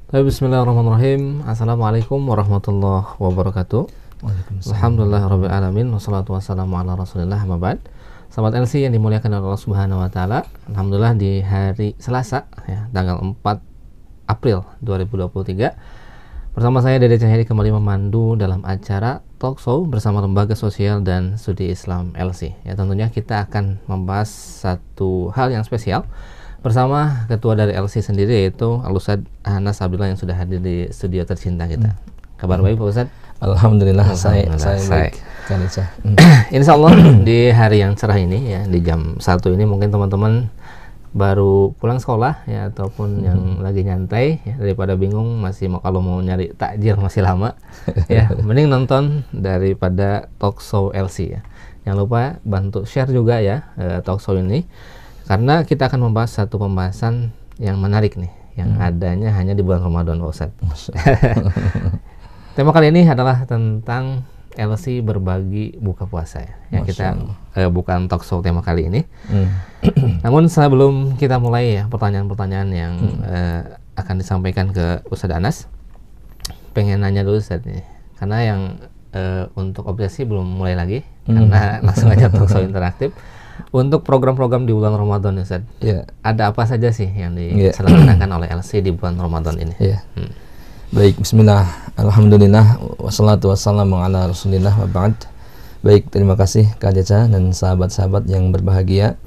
Bismillahirrahmanirrahim. Assalamualaikum warahmatullahi wabarakatuh. Alhamdulillah rabbil alamin wassalatu wassalamu ala Rasulillah amma ba'd. Sahabat LC yang dimuliakan oleh Allah Subhanahu wa taala. Alhamdulillah di hari Selasa ya, tanggal 4 April 2023. Bersama saya Dede Cahyadi kembali memandu dalam acara talk show bersama Lembaga Sosial dan Studi Islam LC. Ya, tentunya kita akan membahas satu hal yang spesial bersama ketua dari LC sendiri, yaitu Al-Ustadz Anas Abdillah yang sudah hadir di studio tercinta kita. Kabar baik Pak Ustadz? Alhamdulillah, saya baik. Insya Allah di hari yang cerah ini ya, di jam 1 ini mungkin teman-teman baru pulang sekolah ya, ataupun yang lagi nyantai ya, daripada bingung masih kalau mau nyari takjil masih lama ya, mending nonton daripada talk show LC ya. Jangan lupa bantu share juga ya talk show ini, karena kita akan membahas satu pembahasan yang menarik nih, yang adanya hanya di bulan Ramadan, Pak Ustadz. Tema kali ini adalah tentang LC berbagi buka puasa ya. Yang kita bukan talk show tema kali ini. Namun sebelum kita mulai ya pertanyaan-pertanyaan yang akan disampaikan ke Ustadz Anas, pengen nanya dulu Ustadz nih, karena yang untuk obsesi belum mulai lagi, karena langsung aja talk show interaktif. Untuk program-program di bulan Ramadan Ustaz, ada apa saja sih yang diselenggarakan oleh LC di bulan Ramadan ini? Baik, bismillah, alhamdulillah, wassalatu wassalamu ala Rasulillah wa ba'd. Baik, terima kasih Kak Deca dan sahabat-sahabat yang berbahagia.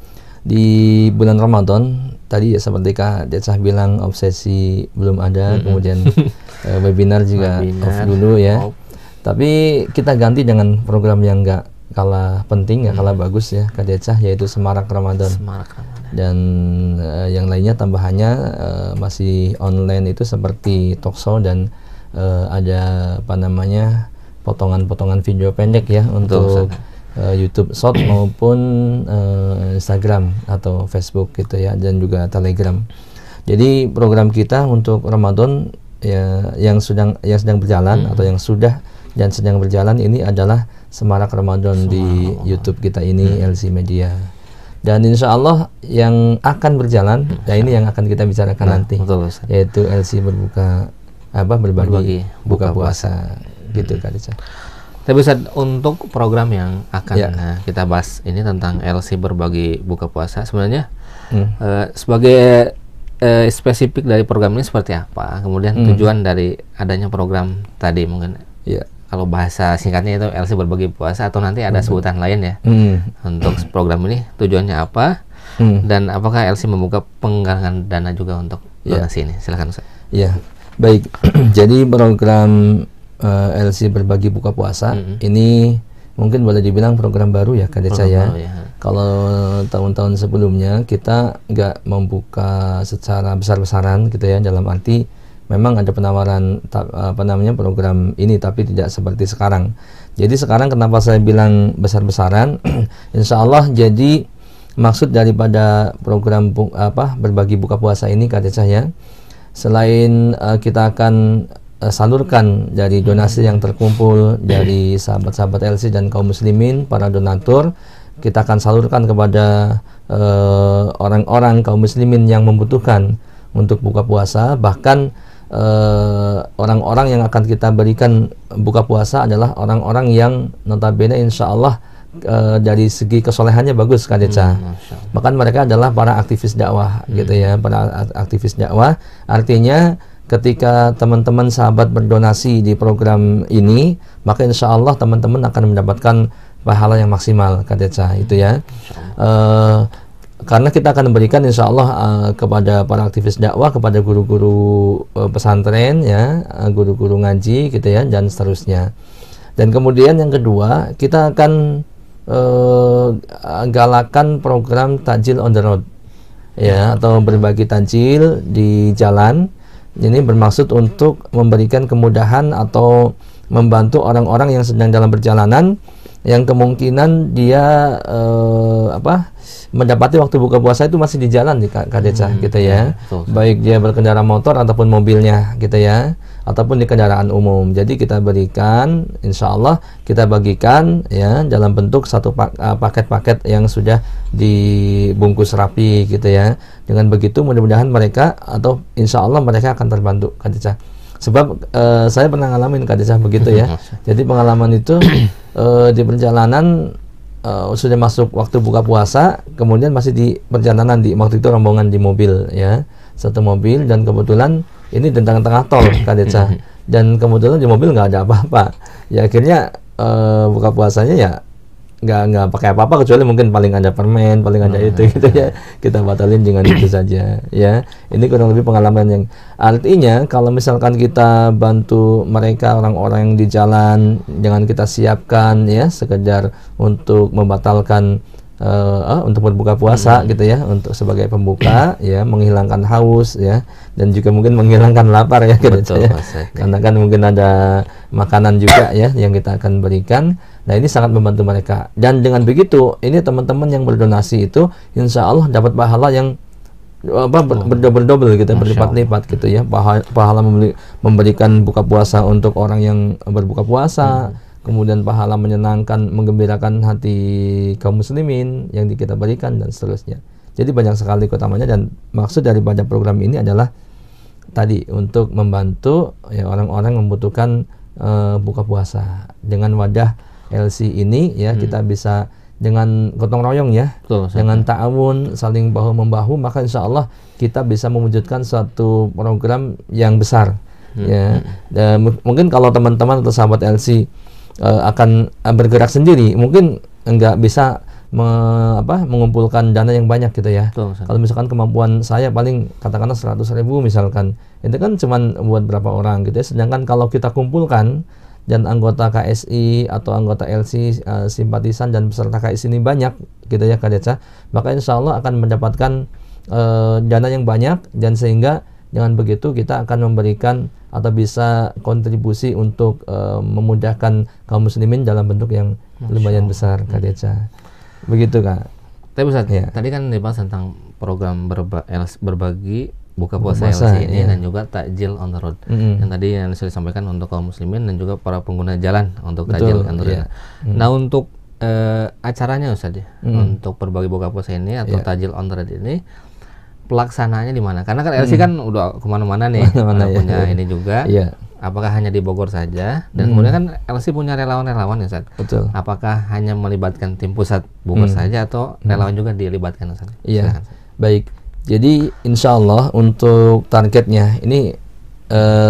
Di bulan Ramadan tadi ya, seperti Kak Deca bilang, obsesi belum ada, kemudian webinar juga off dulu ya. Tapi kita ganti dengan program yang enggak kalah penting, ya kalah bagus ya Kak Deca, yaitu Semarak Ramadan. Dan yang lainnya tambahannya masih online, itu seperti talk show dan ada apa namanya potongan-potongan video pendek ya untuk YouTube Short maupun Instagram atau Facebook gitu ya, dan juga Telegram. Jadi program kita untuk Ramadan ya, yang sedang berjalan atau yang sudah dan sedang berjalan ini adalah Semarak Ramadan di YouTube kita ini, LC Media. Dan insya Allah yang akan berjalan, ya ini yang akan kita bicarakan nanti, yaitu LC berbagi buka puasa gitu Kak Deca. Tapi Ustaz, untuk program yang akan kita bahas ini tentang LC berbagi buka puasa, sebenarnya sebagai spesifik dari program ini seperti apa? Kemudian tujuan dari adanya program tadi mungkin kalau bahasa singkatnya itu LC berbagi puasa, atau nanti ada sebutan lain ya untuk program ini, tujuannya apa, dan apakah LC membuka penggalangan dana juga untuk donasi ini? Silakan Ustaz. Ya, baik. Jadi program LC berbagi buka puasa ini mungkin boleh dibilang program baru ya Kak Deca ya. Kalau tahun-tahun sebelumnya kita nggak membuka secara besar-besaran gitu ya, dalam arti memang ada penawaran program ini, tapi tidak seperti sekarang. Jadi sekarang kenapa saya bilang besar-besaran? Insya Allah jadi maksud daripada program berbagi buka puasa ini Kak Deca ya, selain kita akan salurkan dari donasi yang terkumpul dari sahabat-sahabat LC dan kaum muslimin, para donatur, kita akan salurkan kepada orang-orang kaum muslimin yang membutuhkan untuk buka puasa. Bahkan orang-orang yang akan kita berikan buka puasa adalah orang-orang yang notabene insya Allah dari segi kesolehannya bagus Kak Deca. Bahkan mereka adalah para aktivis dakwah gitu ya, para aktivis dakwah. Artinya ketika teman-teman sahabat berdonasi di program ini, maka insya Allah teman-teman akan mendapatkan pahala yang maksimal Kak Deca itu ya. Karena kita akan memberikan insya Allah kepada para aktivis dakwah, kepada guru-guru pesantren ya, guru-guru ngaji gitu ya, dan seterusnya. Dan kemudian yang kedua, kita akan galakan program takjil on the road ya, atau berbagi takjil di jalan. Ini bermaksud untuk memberikan kemudahan atau membantu orang-orang yang sedang dalam perjalanan, yang kemungkinan dia mendapati waktu buka puasa itu masih di jalan di Kak Deca gitu ya, baik dia berkendara motor ataupun mobilnya gitu ya, ataupun di kendaraan umum. Jadi kita berikan, insya Allah kita bagikan ya dalam bentuk satu paket-paket yang sudah dibungkus rapi gitu ya. Dengan begitu mudah-mudahan mereka atau insya Allah mereka akan terbantu, Khadijah. Sebab saya pernah ngalamin, Khadijah, begitu ya. Jadi pengalaman itu di perjalanan sudah masuk waktu buka puasa, kemudian masih di perjalanan, di waktu itu rombongan di mobil ya, satu mobil, dan kebetulan ini di tengah-tengah tol, Khadijah, dan kebetulan di mobil nggak ada apa-apa. Ya akhirnya buka puasanya ya nggak pakai apa-apa, kecuali mungkin paling ada permen, paling ada itu gitu ya, kita batalin dengan itu saja ya. Ini kurang lebih pengalaman yang artinya kalau misalkan kita bantu mereka, orang-orang yang di jalan, jangan kita siapkan ya sekedar untuk membatalkan untuk berbuka puasa gitu ya, untuk sebagai pembuka ya, menghilangkan haus ya, dan juga mungkin menghilangkan lapar ya gitu ya. Karena kan mungkin ada makanan juga ya yang kita akan berikan. Nah ini sangat membantu mereka, dan dengan begitu ini teman-teman yang berdonasi itu insya Allah dapat pahala yang berdobel-dobel gitu, berlipat-lipat gitu ya. Pahala memberikan buka puasa untuk orang yang berbuka puasa, kemudian pahala menyenangkan, menggembirakan hati kaum muslimin yang kita berikan, dan seterusnya. Jadi banyak sekali keutamaannya, dan maksud daripada program ini adalah tadi untuk membantu ya orang-orang membutuhkan buka puasa. Dengan wadah LC ini ya kita bisa dengan gotong royong ya, dengan ta'awun, saling bahu-membahu, maka insya Allah kita bisa mewujudkan suatu program yang besar ya. Mungkin kalau teman-teman atau sahabat LC akan bergerak sendiri, mungkin enggak bisa mengumpulkan dana yang banyak gitu ya. Kalau misalkan kemampuan saya paling katakanlah 100.000 misalkan, itu kan cuman buat berapa orang gitu ya. Sedangkan kalau kita kumpulkan dan anggota KSI atau anggota LC simpatisan dan peserta KSI ini banyak gitu ya Khadijah, maka insya Allah akan mendapatkan dana yang banyak, dan sehingga dengan begitu kita akan memberikan atau bisa kontribusi untuk memudahkan kaum muslimin dalam bentuk yang lumayan besar, Khadijah. Begitu Kak. Tapi Ustaz, tadi kan dibahas tentang program berbagi buka puasa LC ini dan juga takjil on the road. Yang tadi yang saya sampaikan untuk kaum muslimin dan juga para pengguna jalan untuk takjil on the road. Nah untuk acaranya Ustaz ya, untuk berbagi buka puasa ini atau takjil on the road ini, pelaksanaannya di mana? Karena kan LC kan udah kemana-mana nih, punya ini juga. Apakah hanya di Bogor saja? Dan kemudian kan LC punya relawan-relawan ya Ustaz. Betul. Apakah hanya melibatkan tim pusat Bogor saja atau relawan juga dilibatkan Ustaz? Iya. Baik. Jadi insya Allah untuk targetnya ini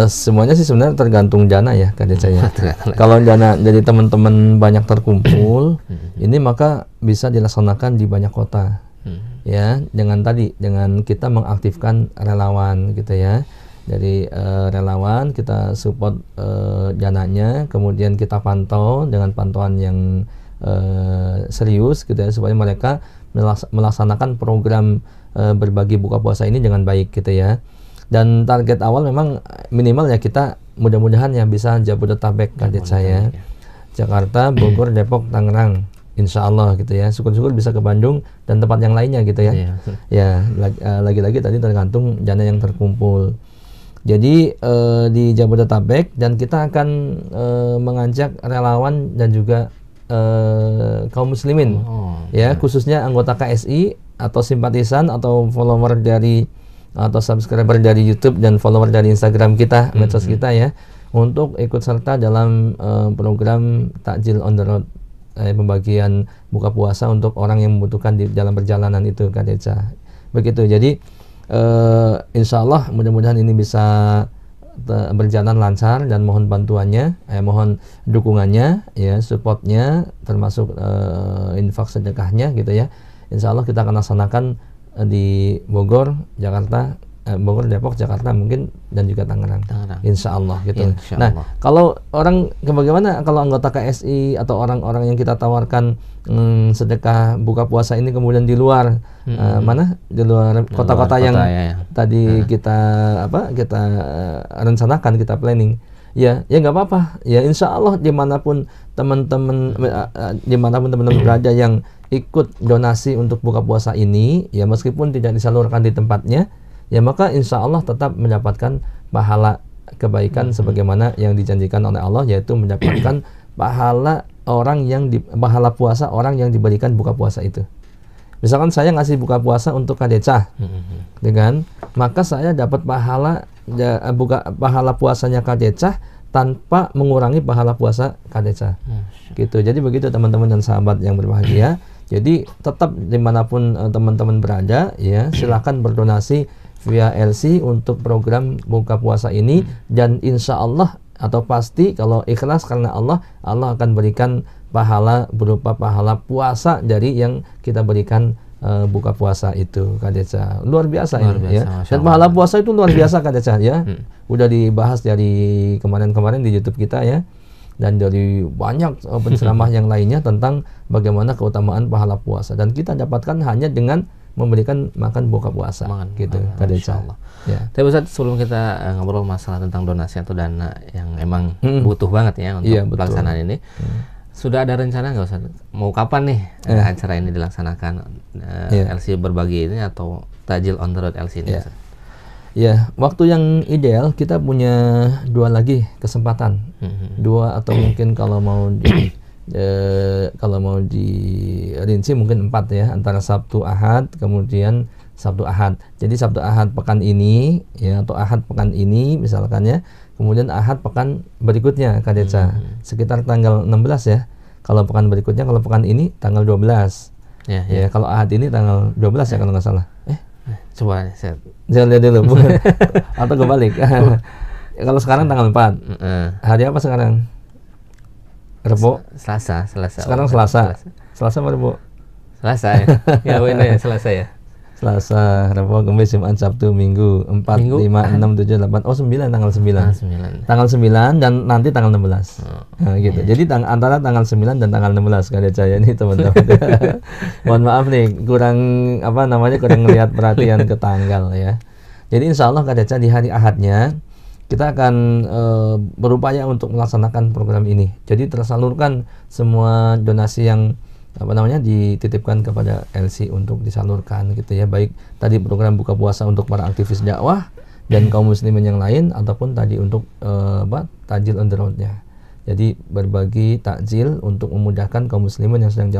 semuanya sih sebenarnya tergantung dana ya Khadijah ya. Kalau dana dari teman-teman banyak terkumpul, ini maka bisa dilaksanakan di banyak kota. Ya, dengan kita mengaktifkan relawan gitu ya. Dari relawan kita support dananya, kemudian kita pantau dengan pantauan yang serius gitu ya, supaya mereka melaksanakan program berbagi buka puasa ini dengan baik gitu ya. Dan target awal memang minimal ya kita mudah-mudahan ya bisa Jabodetabek target saya, Jakarta, Bogor, Depok, Tangerang, insya Allah gitu ya. Syukur-syukur bisa ke Bandung dan tempat yang lainnya gitu ya. Ya lagi-lagi tadi tergantung dana yang terkumpul. Jadi di Jabodetabek, dan kita akan mengajak relawan dan juga kaum muslimin ya, khususnya anggota KSI atau simpatisan atau follower dari atau subscriber dari YouTube dan follower dari Instagram kita, medsos kita ya, untuk ikut serta dalam program takjil on the road, pembagian buka puasa untuk orang yang membutuhkan di dalam perjalanan itu Khadijah. Begitu. Jadi insya Allah mudah-mudahan ini bisa berjalan lancar, dan mohon bantuannya, mohon dukungannya ya, supportnya, termasuk infak sedekahnya gitu ya. Insya Allah kita akan laksanakan di Bogor, Jakarta, Bogor, Depok, Jakarta mungkin, dan juga Tangerang. Insya Allah gitu. Nah, kalau orang bagaimana kalau anggota KSI atau orang-orang yang kita tawarkan sedekah buka puasa ini kemudian di luar di luar kota-kota yang tadi kita rencanakan, kita planning. Ya nggak apa-apa. Ya insya Allah dimanapun teman-teman berada yang ikut donasi untuk buka puasa ini, ya meskipun tidak disalurkan di tempatnya, ya maka insya Allah tetap mendapatkan pahala kebaikan sebagaimana yang dijanjikan oleh Allah, yaitu mendapatkan pahala pahala puasa orang yang diberikan buka puasa itu. Misalkan saya ngasih buka puasa untuk Kak Deca, dengan maka saya dapat pahala puasanya Kak Deca tanpa mengurangi pahala puasa Kak Deca. Gitu. Jadi begitu teman-teman dan sahabat yang berbahagia. Jadi tetap dimanapun teman-teman berada, ya silakan berdonasi via LC untuk program buka puasa ini, dan insya Allah atau pasti kalau ikhlas karena Allah akan berikan pahala berupa pahala puasa dari yang kita berikan buka puasa itu, Kak Deca. Luar biasa ini ya. Dan pahala puasa itu luar biasa, Kak Deca ya. Udah dibahas dari kemarin-kemarin di YouTube kita ya. Dan dari banyak penceramah yang lainnya tentang bagaimana keutamaan pahala puasa, dan kita dapatkan hanya dengan memberikan makan buka puasa gitu, Kak Deca. Ya. Tapi Ustaz, sebelum kita ngobrol masalah tentang donasi atau dana yang emang butuh banget ya untuk pelaksanaan ini, sudah ada rencana nggak Ustaz? Mau kapan nih acara ini dilaksanakan, LC berbagi ini atau Tajil on the Road LC ini? Ya, waktu yang ideal kita punya 2 lagi kesempatan, 2 atau mungkin kalau mau dirinci mungkin 4 ya, antara Sabtu Ahad kemudian Sabtu Ahad. Jadi Sabtu Ahad pekan ini ya, atau Ahad pekan ini misalkan ya, kemudian Ahad pekan berikutnya, Kak Deca, sekitar tanggal 16 ya. Kalau pekan berikutnya, kalau pekan ini tanggal 12 ya, kalau Ahad ini tanggal 12 ya kalau nggak salah. Coba saya lihat dulu atau kebalik. Kalau sekarang tanggal 4 hari apa sekarang? Rebo? Selasa. Sekarang Selasa apa Rebo? Selasa ya. Ya Selasa ya. Selasa, Rabu, Kamis, Jumat, Sabtu, Minggu 4, 5, 6, 7, 8, 9, tanggal 9. Tanggal 9 dan nanti tanggal 16. Nah, gitu. Jadi antara tanggal 9 dan tanggal 16 Kak Deca ya, ini teman-teman. Mohon maaf nih, kurang ngelihat perhatian ke tanggal ya. Jadi insya Allah Kak Deca di hari Ahadnya kita akan berupaya untuk melaksanakan program ini. Jadi tersalurkan semua donasi yang dititipkan kepada LC untuk disalurkan gitu ya, baik tadi program buka puasa untuk para aktivis dakwah dan kaum muslimin yang lain, ataupun tadi untuk Tajil on the road-nya. Jadi berbagi takjil untuk memudahkan kaum muslimin yang sedang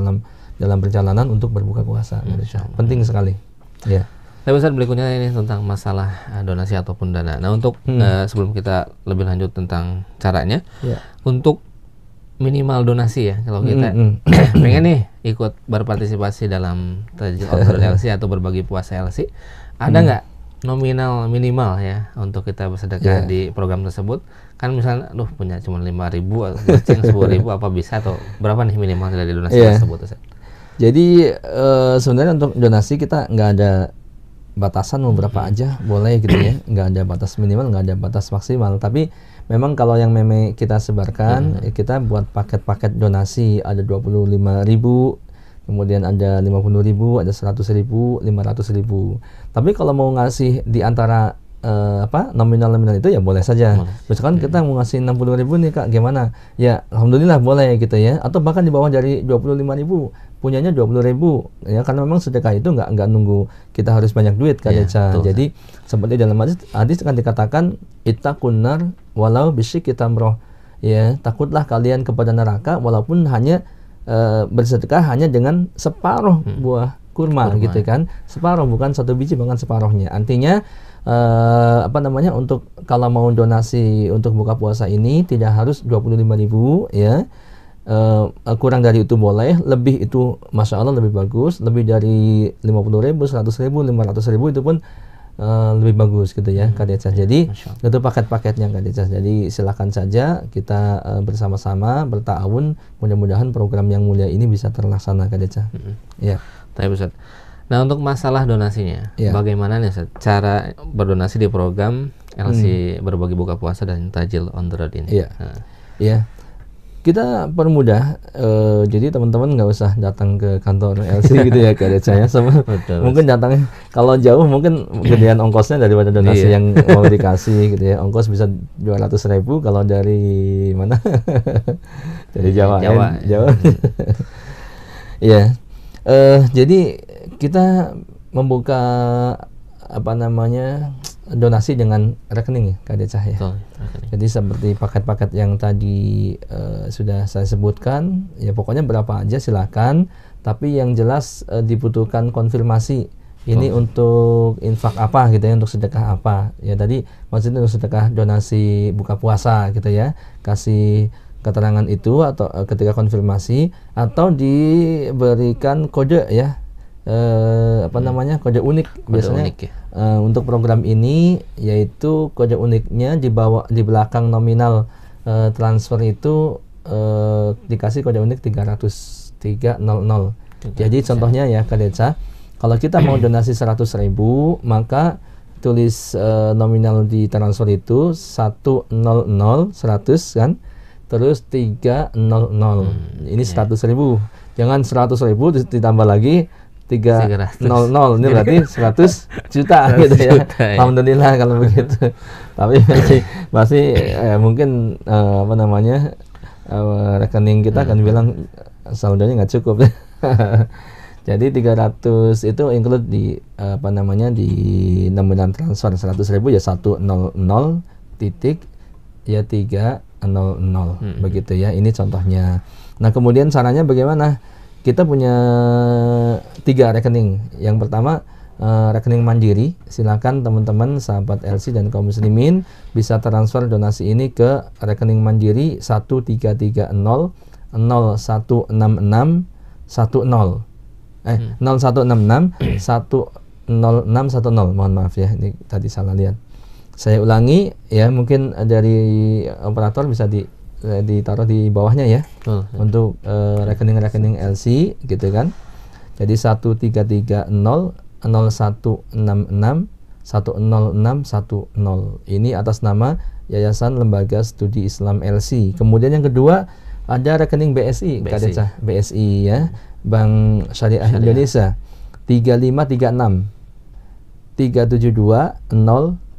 dalam perjalanan untuk berbuka puasa. Penting sekali ya. Tapi Ustaz, berikutnya ini tentang masalah donasi ataupun dana. Nah, untuk sebelum kita lebih lanjut tentang caranya, untuk minimal donasi ya, kalau kita pengen nih ikut berpartisipasi dalam Tajil on the Road LC atau berbagi puasa LC, ada nggak nominal minimal ya untuk kita bersedekah di program tersebut? Kan misalnya punya cuma 5.000 atau 10.000, apa bisa, atau berapa nih minimal dari donasi tersebut? Jadi sebenarnya untuk donasi kita nggak ada batasan, mau berapa aja boleh gitu ya, nggak ada batas minimal, nggak ada batas maksimal. Tapi memang kalau yang kita sebarkan, kita buat paket-paket donasi, ada 25.000, kemudian ada 50.000, ada 100.000, 500.000. Tapi kalau mau ngasih di antara nominal itu ya boleh saja. Misalkan kita mau ngasih 60.000 nih Kak, gimana? Ya alhamdulillah boleh gitu ya. Atau bahkan di bawah dari 25.000, punyanya 20.000 ya, karena memang sedekah itu nggak nunggu kita harus banyak duit Kak Deca. Jadi seperti dalam hadis kan dikatakan, ittaqun nar walau bisyikki tamroh, ya takutlah kalian kepada neraka walaupun hanya bersedekah hanya dengan separuh buah kurma gitu kan, separuh, bukan 1 biji, bahkan separuhnya. Artinya untuk kalau mau donasi untuk buka puasa ini tidak harus 25.000 ya. Kurang dari itu boleh, lebih itu Masya Allah lebih bagus, lebih dari 50.000, 100.000, 500.000 itu pun lebih bagus gitu ya Kak Deca. Jadi itu paket-paketnya Kak Deca. Jadi silakan saja kita bersama-sama berta'awun, mudah-mudahan program yang mulia ini bisa terlaksana Kak Deca. Ya. Nah, untuk masalah donasinya, bagaimana nih Ustaz, cara berdonasi di program LC berbagi buka puasa dan Tajil on the Road ini? Iya. Kita permudah, jadi teman-teman nggak usah datang ke kantor LC gitu ya Kak Deca ya. Mungkin datang, kalau jauh mungkin gedean ongkosnya daripada donasi yang mau dikasih gitu ya. Ongkos bisa 200.000 kalau dari mana? Dari Jawa. Iya. Jadi kita membuka donasi dengan rekening ya Kak Deca ya. Betul, jadi seperti paket-paket yang tadi sudah saya sebutkan ya, pokoknya berapa aja silakan, tapi yang jelas dibutuhkan konfirmasi ini untuk infak apa gitu ya, untuk sedekah apa ya, tadi maksudnya untuk sedekah donasi buka puasa gitu ya, kasih keterangan itu atau ketika konfirmasi, atau diberikan kode ya, kode unik biasanya unik, ya. Untuk program ini, yaitu kode uniknya di belakang nominal transfer itu dikasih kode unik 300. Jadi contohnya ya Kak Deca, kalau kita mau donasi 100.000, maka tulis nominal di transfer itu 100 kan, terus 300. Ini 100.000. Jangan 100.000 ditambah lagi 300. Ini berarti 100 juta gitu ya. Alhamdulillah kalau begitu. Tapi masih mungkin rekening kita akan bilang saldonya nggak cukup. Jadi 300 itu include di di nominal transfer 100.000 ya 100 titik ya 300 begitu ya. Ini contohnya. Nah, kemudian caranya bagaimana? Kita punya 3 rekening. Yang pertama rekening mandiri. Silakan teman-teman sahabat LC dan kaum muslimin bisa transfer donasi ini ke rekening mandiri 1330 0166 10 0166 10610. Mohon maaf ya, ini tadi salah lihat. Saya ulangi ya, mungkin dari operator bisa ditaruh di bawahnya ya. Untuk rekening-rekening LC gitu kan. Jadi 1330 0166 10610. Ini atas nama Yayasan Lembaga Studi Islam LC. Kemudian yang kedua ada rekening BSI. BSI ya, Bank Syariah Indonesia 3536 372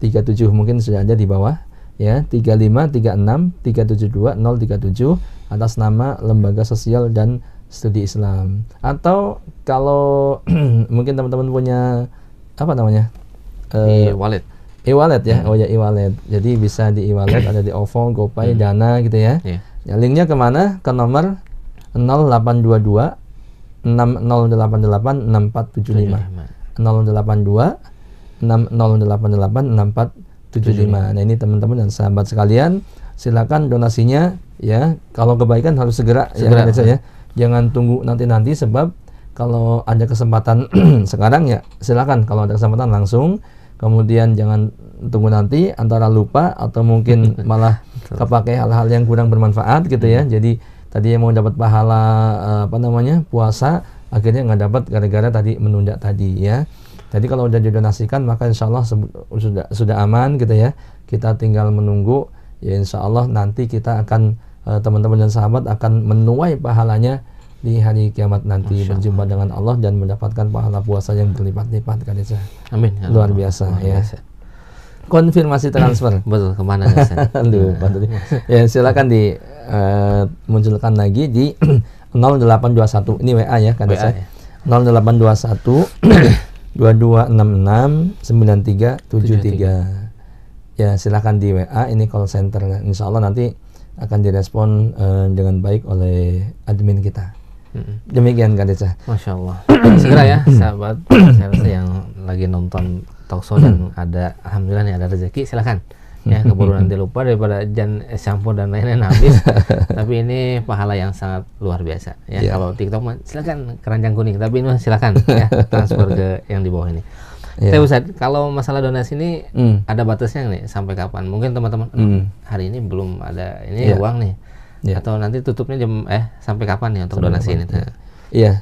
037, mungkin sudah ada di bawah ya, 3536 372 037 atas nama Lembaga Sosial dan Studi Islam. Atau kalau mungkin teman-teman punya e-wallet ya. Oh ya, e-wallet. Jadi bisa di e-wallet ada di OVO, GoPay, Dana gitu ya. Ya, linknya kemana? Ke nomor 0822 6088 6475 082 6088 6475. Nah, ini teman-teman dan sahabat sekalian, silakan donasinya ya. Kalau kebaikan harus segera. Ya. Jangan tunggu nanti sebab kalau ada kesempatan sekarang ya silakan, kalau ada kesempatan langsung. Kemudian jangan tunggu nanti, antara lupa atau mungkin malah kepakai hal-hal yang kurang bermanfaat gitu ya. Jadi tadi yang mau dapat pahala puasa, akhirnya nggak dapat gara-gara tadi menunda tadi ya. Jadi kalau udah didonasikan maka insya Allah sudah aman gitu ya. Kita tinggal menunggu ya, insya Allah nanti kita akan teman-teman dan sahabat akan menuai pahalanya di hari kiamat nanti, berjumpa dengan Allah dan mendapatkan pahala puasa yang berlipat-lipat kan ya. Amin. Luar biasa ya. Konfirmasi transfer. Betul, kemana lupa tadi. Ya, silakan munculkan lagi di 0821. Ini WA ya kan ya. 0821 2266 9373. Ya, silakan di WA, ini call center. Insya Allah nanti akan direspon dengan baik oleh admin kita. Demikian Kak Deca. Masya Allah. Segera ya sahabat yang lagi nonton talkshow dan ada, alhamdulillah nih ada rezeki, silakan ya, keburu nanti lupa daripada shampoo dan lain-lain habis. Tapi ini pahala yang sangat luar biasa ya. Kalau TikTok silakan keranjang kuning, tapi ini silakan ya transfer ke yang di bawah ini. Tapi Ustaz, kalau masalah donasi ini ada batasnya nih, sampai kapan? Mungkin teman-teman hari ini belum ada ini uang nih. Atau nanti tutupnya sampai kapan nih untuk donasi ini? Iya.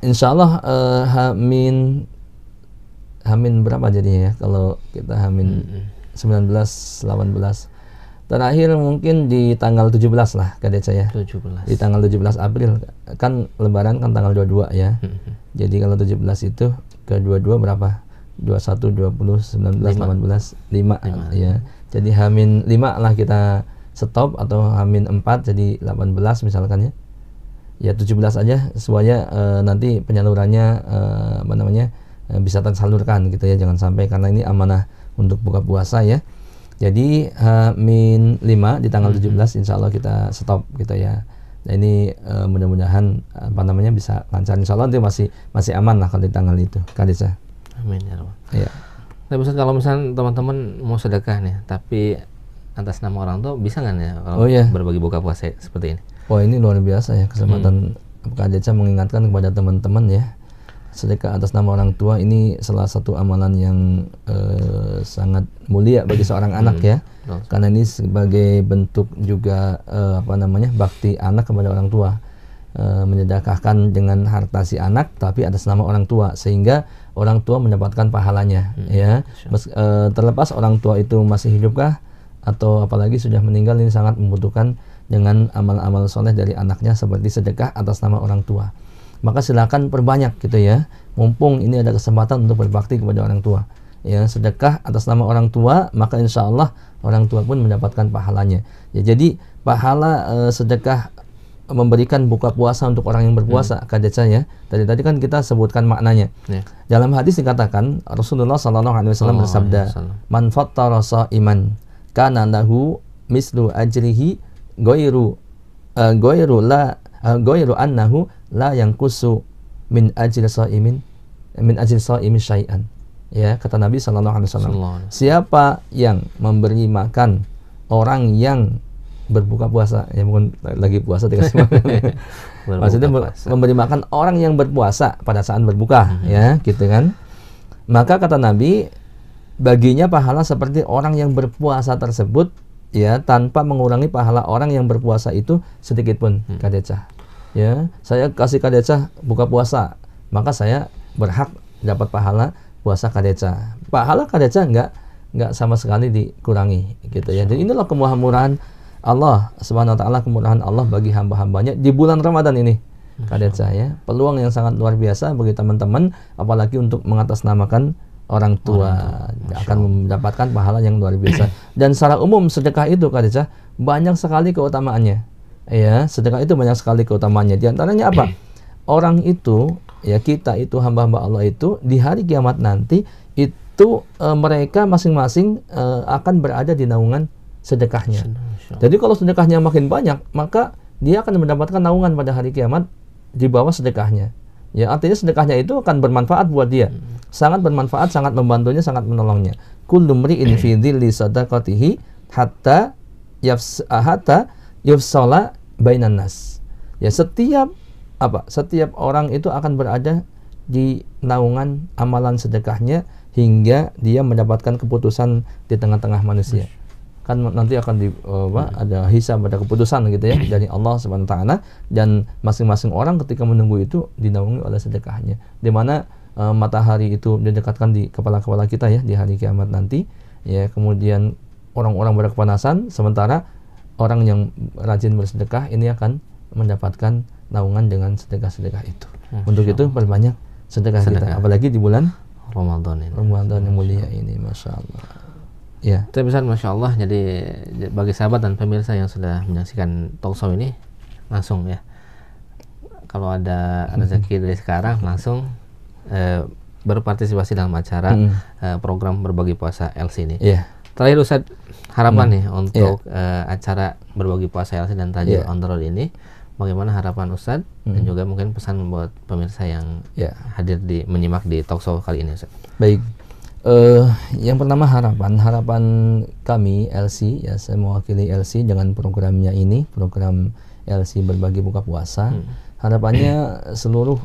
Insya Allah Hamin berapa jadinya ya kalau kita Hamin 19 18 terakhir mungkin di tanggal 17 lah Kak Deca ya. 17. Di tanggal 17 April kan lebaran kan tanggal 22 ya. Jadi kalau 17 itu ke 22 berapa? 21 20 19 18 5 ya. Jadi Hamin 5 lah kita stop, atau Hamin 4 jadi 18 misalkan ya. Ya 17 aja supaya nanti penyalurannya bisa tersalurkan gitu ya, jangan sampai, karena ini amanah untuk buka puasa ya. Jadi min 5 di tanggal 17 insya Allah kita stop gitu ya. Nah ini mudah-mudahan bisa lancar, insya Allah nanti masih aman lah kalau di tanggal itu, Kadesa. Amin ya Rabbal. Iya. Nah, Ustaz, kalau misalnya teman-teman mau sedekah nih, tapi atas nama orang tua, bisa nggak ya kalau berbagi buka puasa seperti ini? Oh ini luar biasa ya, kesempatan Kadesa mengingatkan kepada teman-teman ya. Sedekah atas nama orang tua ini salah satu amalan yang sangat mulia bagi seorang anak ya, karena ini sebagai bentuk juga bakti anak kepada orang tua, menyedekahkan dengan harta si anak tapi atas nama orang tua, sehingga orang tua mendapatkan pahalanya ya. Terlepas orang tua itu masih hidupkah atau apalagi sudah meninggal, ini sangat membutuhkan dengan amal-amal soleh dari anaknya seperti sedekah atas nama orang tua. Maka silakan perbanyak gitu ya, mumpung ini ada kesempatan untuk berbakti kepada orang tua ya. Sedekah atas nama orang tua, maka insya Allah orang tua pun mendapatkan pahalanya ya. Jadi pahala sedekah memberikan buka puasa untuk orang yang berpuasa, Kadesa ya. Tadi kan kita sebutkan maknanya. Dalam hadis dikatakan Rasulullah SAW bersabda, man fattara sha'iman kana lahu mislu ajrihi ghairu annahu la yanqusu min ajli sha'imin syai'an. Ya, kata Nabi SAW, siapa yang memberi makan orang yang berbuka puasa, ya bukan lagi puasa dikasih makan. Maksudnya memberi makan orang yang berpuasa pada saat berbuka, ya, gitu kan. Maka kata Nabi, baginya pahala seperti orang yang berpuasa tersebut, ya, tanpa mengurangi pahala orang yang berpuasa itu sedikit pun, Kadesa. Ya, saya kasih Kadesa buka puasa, maka saya berhak dapat pahala puasa Kadesa. Pahala Kadesa enggak sama sekali dikurangi, gitu ya. Jadi inilah kemurahan Allah Subhanahu wa taala, kemurahan Allah bagi hamba-hambanya di bulan Ramadan ini, Kadesa ya. Peluang yang sangat luar biasa bagi teman-teman, apalagi untuk mengatasnamakan orang tua, akan mendapatkan pahala yang luar biasa. Dan secara umum sedekah itu, Kadesa, banyak sekali keutamaannya. Ya, sedekah itu banyak sekali keutamaannya. Di antaranya apa? Orang itu, ya, kita itu hamba-hamba Allah itu di hari kiamat nanti itu mereka masing-masing akan berada di naungan sedekahnya. Jadi kalau sedekahnya makin banyak, maka dia akan mendapatkan naungan pada hari kiamat di bawah sedekahnya. Ya, artinya sedekahnya itu akan bermanfaat buat dia. Sangat bermanfaat, sangat membantunya, sangat menolongnya. Kullu mri'in fi dhilli sadaqatihi hatta yafsala bainan nas. Ya, setiap orang itu akan berada di naungan amalan sedekahnya hingga dia mendapatkan keputusan di tengah-tengah manusia. Kan nanti akan ada hisab, ada keputusan gitu ya dari Allah Subhanahu wa taala, dan masing-masing orang ketika menunggu itu dinaungi oleh sedekahnya, di mana matahari itu didekatkan di kepala-kepala kita ya di hari kiamat nanti ya. Kemudian orang-orang berkepanasan, sementara orang yang rajin bersedekah ini akan mendapatkan naungan dengan sedekah-sedekah itu. Untuk itu perbanyak sedekah kita, apalagi di bulan Ramadan yang mulia ini, Masya Allah. Ya, itu bisa, Masya Allah. Jadi bagi sahabat dan pemirsa yang sudah menyaksikan talkshow ini, langsung ya, kalau ada rezeki dari sekarang langsung berpartisipasi dalam acara program berbagi puasa LC ini. Terakhir Ustaz, harapan nih untuk acara berbagi puasa LC dan Tajul on the road ini, bagaimana harapan Ustaz dan juga mungkin pesan buat pemirsa yang hadir menyimak di talkshow kali ini, Ustaz? Baik. Yang pertama harapan kami LC ya, saya mewakili LC dengan programnya ini, program LC berbagi buka puasa. Harapannya seluruh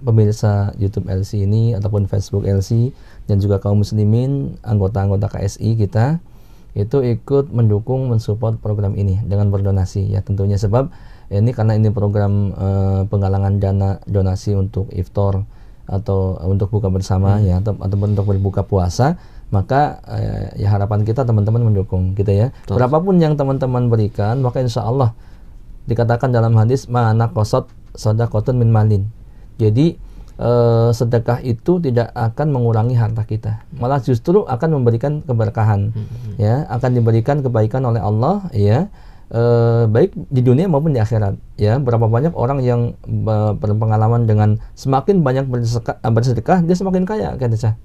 pemirsa YouTube LC ini ataupun Facebook LC dan juga kaum muslimin, anggota-anggota KSI kita itu ikut mendukung, mensupport program ini dengan berdonasi ya tentunya, sebab ini karena ini program penggalangan dana donasi untuk iftar atau untuk buka bersama ya, ataupun untuk berbuka puasa, maka ya harapan kita teman-teman mendukung gitu ya. Berapapun yang teman-teman berikan, maka insya Allah dikatakan dalam hadis ma'ana qasad sadaqatun min malin. Jadi sedekah itu tidak akan mengurangi harta kita, malah justru akan memberikan keberkahan ya, akan diberikan kebaikan oleh Allah ya. baik di dunia maupun di akhirat. Ya, berapa banyak orang yang berpengalaman dengan semakin banyak bersedekah dia semakin kaya, kata.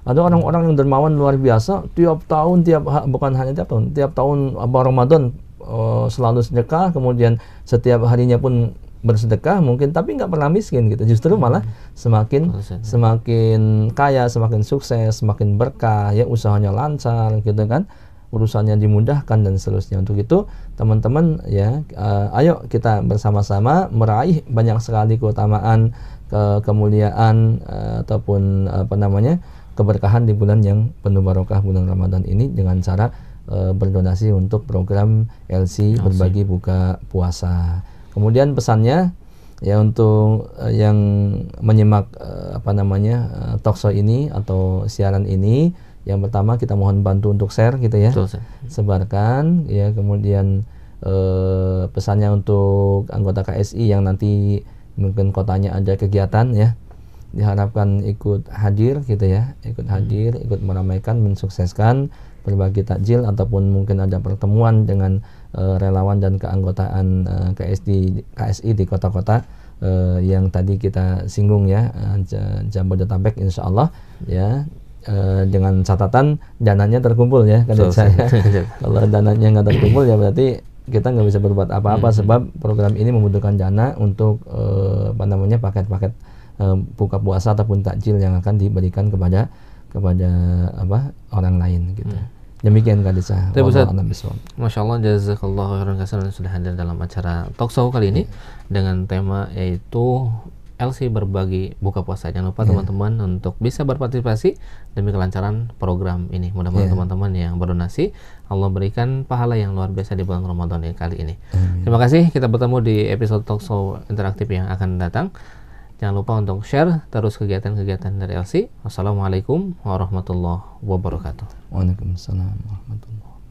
Ada orang-orang yang dermawan luar biasa, tiap tahun, bukan hanya tiap tahun Ramadan selalu sedekah, kemudian setiap harinya pun bersedekah mungkin, tapi nggak pernah miskin gitu. Justru malah semakin kaya, semakin sukses, semakin berkah, ya usahanya lancar gitu kan, urusannya dimudahkan dan seterusnya. Untuk itu teman-teman ya, ayo kita bersama-sama meraih banyak sekali keutamaan, kemuliaan ataupun keberkahan di bulan yang penuh barokah, bulan Ramadan ini, dengan cara berdonasi untuk program LC berbagi buka puasa. Kemudian pesannya ya untuk yang menyimak talkshow ini atau siaran ini, yang pertama kita mohon bantu untuk share gitu ya. Betul, sebarkan ya. Kemudian pesannya untuk anggota KSI yang nanti mungkin kotanya ada kegiatan ya, diharapkan ikut hadir gitu ya, ikut meramaikan, mensukseskan, berbagi takjil ataupun mungkin ada pertemuan dengan relawan dan keanggotaan KSI di kota-kota yang tadi kita singgung ya, Jabodetabek insya Allah ya, dengan catatan dananya terkumpul ya, kalau dananya nggak terkumpul ya berarti kita nggak bisa berbuat apa-apa, sebab program ini membutuhkan dana untuk paket-paket buka puasa ataupun takjil yang akan diberikan kepada orang lain gitu. Demikian Kak Desa. Masya Allah, jazakallahu khairan katsiran sudah hadir dalam acara talkshow kali ini dengan tema yaitu LC berbagi buka puasa. Jangan lupa teman-teman untuk bisa berpartisipasi demi kelancaran program ini. Mudah-mudahan teman-teman yang berdonasi Allah berikan pahala yang luar biasa di bulan Ramadan kali ini. Terima kasih, kita bertemu di episode talkshow interaktif yang akan datang. Jangan lupa untuk share terus kegiatan-kegiatan dari LC. Wassalamualaikum warahmatullahi wabarakatuh. Waalaikumsalam warahmatullahi wabarakatuh.